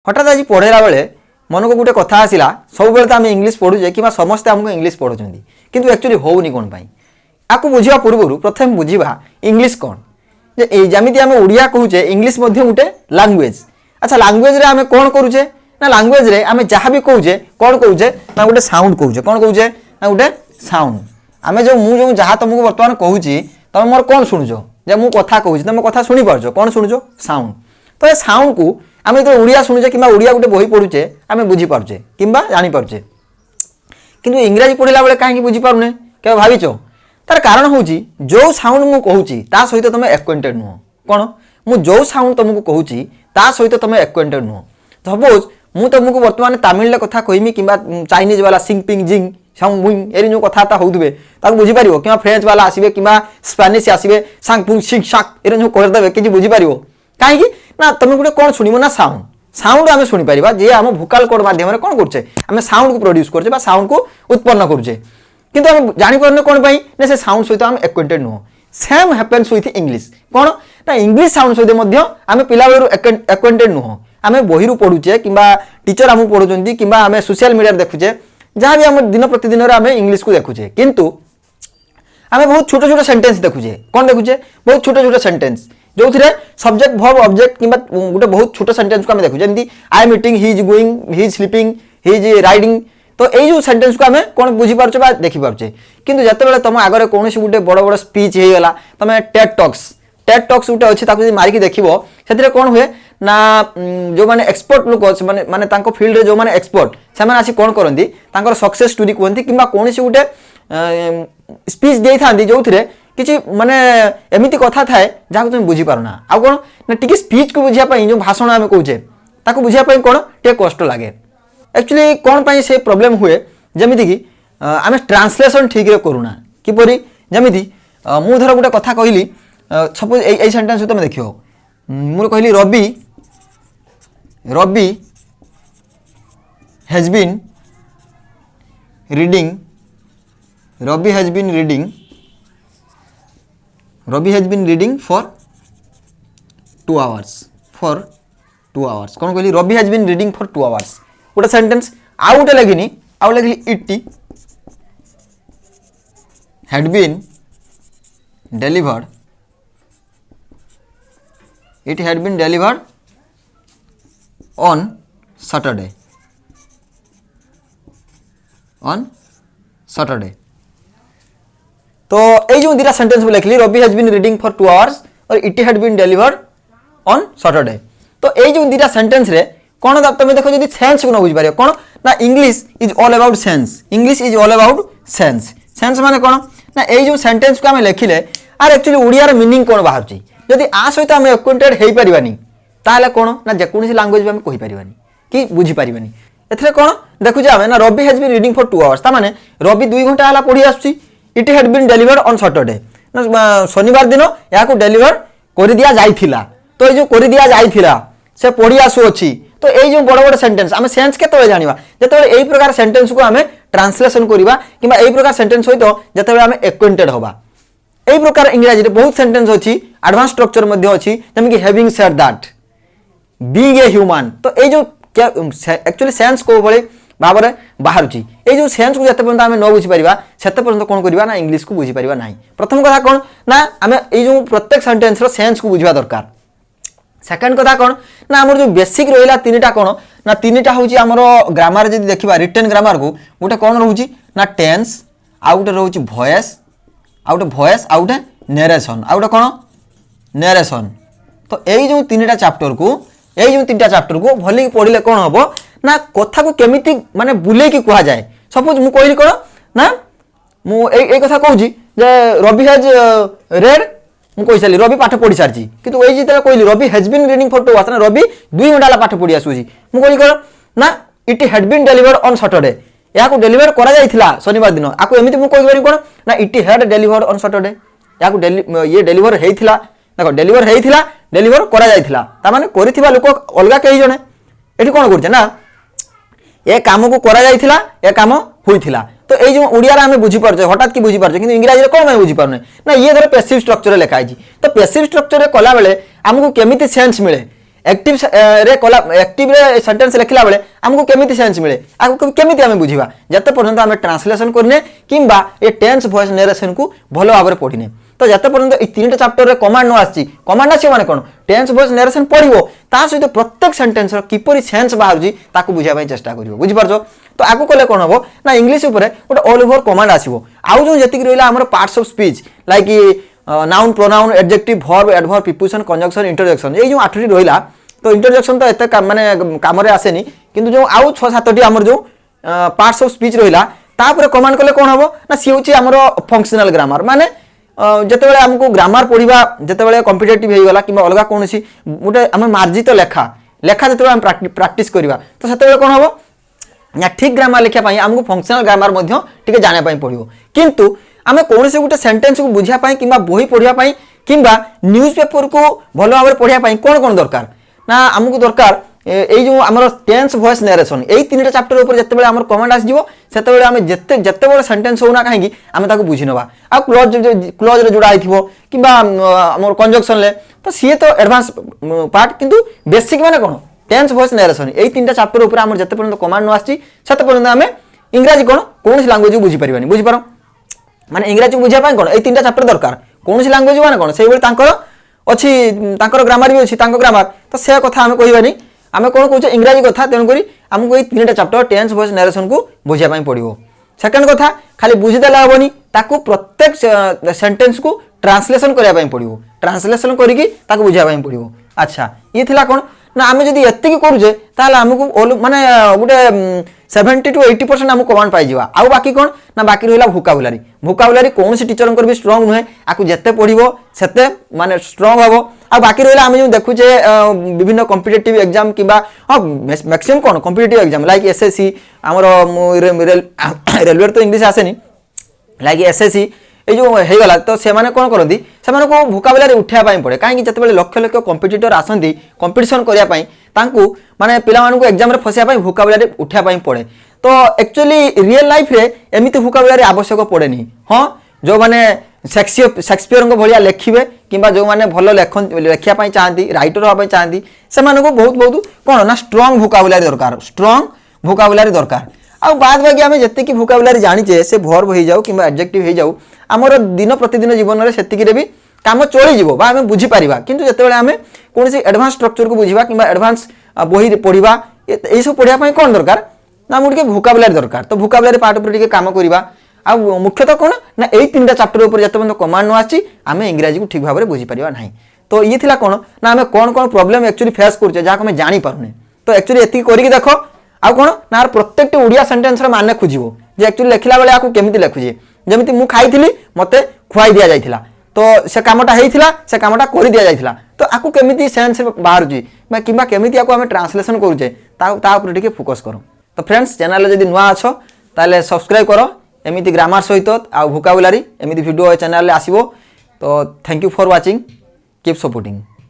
हठात आज पढ़ेला बेले मन को गोटे कथा आसला सब बेले तो आम इंग्लीश पढ़ुचे कि समस्ते आमको इंग्लीश पढ़ुं किंतु एक्चुअली होनी कौन पाई आपको बुझा पूर्व प्रथम बुझा इंग्लीश कौन जमी आम ओडिया कहूचे इंग्लीश गोटे लैंग्वेज। अच्छा लैंग्वेज रे आम कौन करुचे ना लैंग्वेज रे आम जहाँ भी कहूचे कौन कहूचे ना गोटे साउंड कहूचे कौन कहूचे ना गोटे साउंड आम जो जहाँ तुमको बर्तमान कहूँ तुम मोर कौन शुणुच जब मुझे कथा कहूँ तुम कथा शुणी पार्छ कौन शुणुच साउंड। तो ये साउंड को आम जो ओडिया शुणुचे कि ओडिया गोटे बही पढ़ुचे आम बुझीपारे कि जानीपारे किंतु इंग्राजी पढ़ला बेले कहीं बुझीपारे क्या भाविच तार कारण हूँ जो साउंड मु कहूँ ता सहित तुम एक्वेंटेड नुह कौन मु जो साउंड तुमको कहूँ ता सहित तुम एक्वेंटेड नुह। सपोज मु तुमको बर्तमान तमिल कथा कहमी कि चाइनीज वाला सिंग पिंग जिंग सांग बुंग ए जो कथबार्ता होते बुझीपार कि फ्रेंच वाला आसवे कि स्पेनिश आसवे सांग पुंग सिंग साक ए जो करदे कि बुझीपार कहीं ना तुम गोटे कौन शुणव ना साउंड साउंड आम शुणिपार जे आम भोकाल कोड मध्यम कौन करें आम साउंड को प्रोड्यूस करें साउंड को उत्पन्न करें किंतु आम जापर कौन ना से साउंड सहित आम एक्वेंटेड नुह। सेम हैपेन्स विथ इंग्लीश कौन ना इंग्लीश साउंड सहित आम पिला बेलू एक्वेंटेड नुह आम बही पढ़ुचे कि टीचर आमको पढ़ुं कि आम सोशल मीडिया देखुचे जहाँ भी आम दिन प्रतिदिन आम इंग्लीश को देखुचे किंतु आम बहुत छोट छोट सेंटेंस देखुचे कौन देखुचे बहुत छोट छोट सेंटेंस जो थे सब्जेक्ट वर्ब ऑब्जेक्ट कि गोटे बहुत छोट सेंटेंस को आम देखुचे जमी I am eating he is going he is sleeping he is riding. तो यही जो सेंटेंस को आम कौन बुझीपारे देखिपारे किंतु जिते तुम आगे कौन गोटे बड़ बड़ स्पीच होगा तुम टेड टॉक्स गोटे अच्छे मारिकी देख से कौन हुए ना जो मैंने एक्सपर्ट लोक माने फील्ड जो मैंने एक्सपर्ट से आसी कौन करती सक्सेस स्टोरी कहती कि कौन गोटे स्पीच दे था जो किसी माने एमती कथा थाए जहाँ तुम बुझीपारना आउ कौन ना टी स्पीच को बुझापी जो भाषण आम कौचे बुझापी कौन टे कष्ट लगे एक्चुअली कौन पाई से प्रॉब्लम हुए जमीती कि आम ट्रांसलेशन ठीक रे करूना किपरि जमीती मु धर गोटे कथा कहली सपोज ए सेंटेंस तुम देख मुझे कहली Ravi has been reading Ravi has been reading for 2 hours कौन कहली Ravi has been reading for 2 hours गोटे सेंटेंस आउ गोटे लगिनी आउ लगिली it had been delivered on Saturday तो ये जो दुटा सेंटेंस में लिखली Ravi has been reading for 2 hours और it had been delivered on Saturday. तो ये जो दुटा सेंटेंस रे कौन तुम देखो जब सेंस को न बुझी पार कौन ना English is all about sense sense माने कौन ना ये जो सेंटेंस को आम लिखिले आर एक्चुअली ओडिया मीनिंग कौन बाहर जदि आ सहित आम एक्वेंटेड हो पारानी ताले कौन ना जेकोसी लैंग्वेज भी आम कहीपरानी कि बुझीपारानी एथरे कौन देखुचे आम ना Ravi has been reading for 2 hours ताने रवि 2 घंटा है पढ़ी आसुची it had been delivered on Saturday शनिवार दिन या डेलीवर कर दिया जाइथिला। तो ये जो कर दिया जाइथिला से पढ़ी आसुअछि तो ये जो बड़ बड़ सेंटेंस आम सेंस के जाना जिते यही प्रकार सेंटेंस को आम ट्रांसलेशन करवा कि यही प्रकार सेंटेंस सहित जिते आम एक्वेंटेड होगा यही प्रकार इंग्राजी में बहुत सेंटेंस अच्छी एडवांस स्ट्रक्चर अच्छी जमीक having said that being a human. तो ये जो एक्चुअली सेंस को भाव में बाहर ये जो सेंस को जिते पर्यंत आम न बुझीपर से पर्यंत कौन करवा ना इंग्लीश को बुझीपर ना। प्रथम कथा कौन ना आम ये प्रत्येक सेंटेंस सेंस को बुझा दरकार। सेकेंड कथा कौन ना आम जो बेसिक रहा 3टा कौन ना 3टा हूँ आमर ग्रामर जब देखा रिटेन ग्रामर को गोटे कौन रोचे ना टेन्स आउ गोटे रोचे भॉइस आउ गोटे नरेशन आउ गोटे कौन नरेशन। तो यही जो 3टा चैप्टर को भल पढ़ले कौन हम ना कथा को केमिति माने बुले की कहा जाए। सपोज मु कहली कौन ना मु कथा कहूँ जे रवि हैज रेड मु कही सारी रवि पाठ पढ़ी सारी किंतु ये जिते कहली Ravi has been reading for 2 hours ना रवि 2 घंटा पाठ पढ़ी आसूसी मु कहली कौन ना it had been delivered on Saturday या डेलीवर करा जाइथिला शनिवार दिन आपको एमती मु कहि पारि कौन ना it had delivered on Saturday या ये डेलीवर हेइथिला देखो डेलीवर हेइथिला डेलीवर करा जाइथिला ता माने करिथिबा लोक अलगा कई जने एठी कोन करछे ना ए काम को करा जाइथिला ए काम होइथिला। तो ये जो ओडिया आम बुझीपारे हठात कि बुझीपारे कि इंग्राजी में कौन बुझीपारे ना ये धर पैसिव स्ट्रक्चर लिखाई तो पैसिव स्ट्रक्चर कला बेले आमको केमिति सेंस मिले एक्टिव रे कला एक्टिव रे सेंटेंस लिखला बेले हमको केमिति सेंस मिले आको केमिति हमें बुझिबा जते पर्यंत हमें ट्रांसलेशन करने किंबा ए टेंस वॉइस नरेशन को भलो भाबरे पढिने तो जते पर्यंत ए तीनटा चैप्टर रे कमांड न आछि कमांड आछि माने कोन टेंस वॉइस नरेशन पढिबो ता सहित प्रत्येक सेंटेंस रो किपरि सेंस बाहरजी ताको बुझिया पई चेष्टा करिवो बुझि पारछो तो आको कले कोन हबो ना इंग्लिश ऊपर गोटे ऑल ओवर कमांड आसीबो आउ जो जति रहिला हमर parts of speech like noun pronoun adjective verb adverb preposition conjunction interjection ए जो 8टी रहिला तो इंटरजेक्शन तो एते माने काम रे आसेनी किंतु जो आउ 6-7टी हमर जो पार्ट्स ऑफ स्पीच रहिला तापर कमांड कले कोन हबो ना सी होची हमर फंक्शनल ग्रामर माने जेतेबेले हमको ग्रामर पढिबा जेतेबेले कॉम्पिटिटिव हे गला किबा अलगा कोनसी गोटे हमर मार्जित लेखा लेखा जेतेबेले हम प्रैक्टिस करिबा तो सेतेबेले कोन हबो या ठीक ग्रामर लिखा पाई हमको फंक्शनल ग्रामर मध्ये टिके जाने पाई पड़िबो किंतु आमे कोनसे गोटे सेंटेंस को बुझिया पाई किबा बही पढिया पाई किबा न्यूज़पेपर को भलो भाबरे पढिया पाई कोन कोन दरकार ना हमको दरकार ए जो हमर टेंस वॉइस नरेशन एई तीनटा चैप्टर ऊपर जत्ते बेले हमर कमांड आसी जिवो सेते बेले हमें जत्ते बड़ सेंटेंस होना काहेकि हमें ताको बुझि नबा आ क्लोज रे जुड़ा आइथिबो किबा हमर कंजंक्शन ले तो सीए तो एडवांस पार्ट किंतु बेसिक माने कोन टेंस वॉइस नरेशन एई तीनटा चैप्टर ऊपर हमर जत्ते पर्यंत कमांड न आसी सेते पर्यंत हमें इंग्रजी कोन लैंग्वेज बुझि परिबानी बुझि पारो माने इंग्रजी बुझिया पाई कोन एई तीनटा चैप्टर दरकार कोन लैंग्वेज माने कोन सेई बेले तांकर अछि तांकर ग्रामर भी अछि तांकर ग्रामर तो से कथा हमें कहिबानी आमे कोन कहूचे इंग्रजी कथा तेन करी हमको ए तीनटा चैप्टर टेंस वॉइस नरेशन को बुझिया पाई पड़िबो सेकंड कथा खाली बुझि देला हबनी ताको प्रत्येक सेंटेंस को ट्रांसलेशन करिया पाई पड़िबो ट्रांसलेशन करी की ताको बुझिया पाई पड़िबो अच्छा ये थिला कोन ना आमे जदी एत्ते की करूजे ताले हमको माने गुटे 70 to 80% हमको कमांड पाई जिवा आउ बाकी कोन ना बाकी रहिला वोकाबुलारी कोन से टीचर कर भी स्ट्रांग नुहे आकु जत्ते पढिबो सेते माने स्ट्रांग हबो आ बाकी रहिला हम जो देखुचे विभिन्न कॉम्पिटिटिव एग्जाम किबा मैक्सिमम कोन कॉम्पिटिटिव एग्जाम लाइक एसएससी हमरो रेलवे तो इंग्लिश आसेनी लाइक एसएससी ए जो हे गला तो से माने कोन करंदी से माने को वोकाबुलारी उठिया पाई पड़े काहे कि जते बेले लक्ष लक्ष कॉम्पिटिटर आसंदी कंपटीशन करिया पाई तांकू माने पिला मानकू एग्जाम रे फसिया पाई वोकाबुलारी उठिया पाई पड़े तो एक्चुअली रियल लाइफ रे एमिति वोकाबुलारी आवश्यक पड़ेनी हां जो माने शेक्सपियर को भलिया लेखिबे किबा जो माने भलो लेखिया पाई चाहंदी राइटर होबा चाहंदी से मानको बहुत कोन ना स्ट्रांग वोकाबुलारी दरकार आ बाद बाकी आमे जत्ते की वोकाबुलारी जानिचे से वर्ब हो जाऊ किबा एडजेक्टिव हो जाऊ हमर दिन प्रतिदिन जीवन रे सेतिकी रे भी काम चली जीवो बा आमे बुझी परिबा किंतु जते बेले आमे कोनसी एडवांस स्ट्रक्चर को बुझिबा किबा एडवांस बही पढिबा ए सब पढिया पई कोन दरकार ना मुडके वोकाबुलारी दरकार तो वोकाबुलारी पार्ट ऊपर टिके काम करिबा आ मुख्यतः कोन ना एई तीनटा चैप्टर ऊपर जते बंद कमांड न आछि आमे इंग्रजी को ठीक भाबरे बुझी परिबा नाही तो ये थिला कोन ना आमे कोन प्रॉब्लम एक्चुअली फेस करछे जा को हम जानि पारुने तो एक्चुअली एति करिके देखो आ कोन ना प्रत्येक ओडिया सेंटेंस रे माने खुजिबो जे एक्चुअली लेखिला बेले आकु केमिति लेखुजे जेमिति मु खाइथिली मते खुआई दिया जाइथिला तो से कामटा हेइथिला से कामटा करि दिया जाइथिला तो आकु केमिति सेंस बाहरजी मैं किबा केमिति आकु हमें ट्रांसलेशन करूजे ता ऊपर टिके फोकस करो तो फ्रेंड्स चैनल जदी नुआ अछो ताले सब्सक्राइब करो एमिति ग्रामर सहित आ वोकाबुलारी एमिति वीडियो चैनल ले आसीबो तो thank you for watching keep supporting.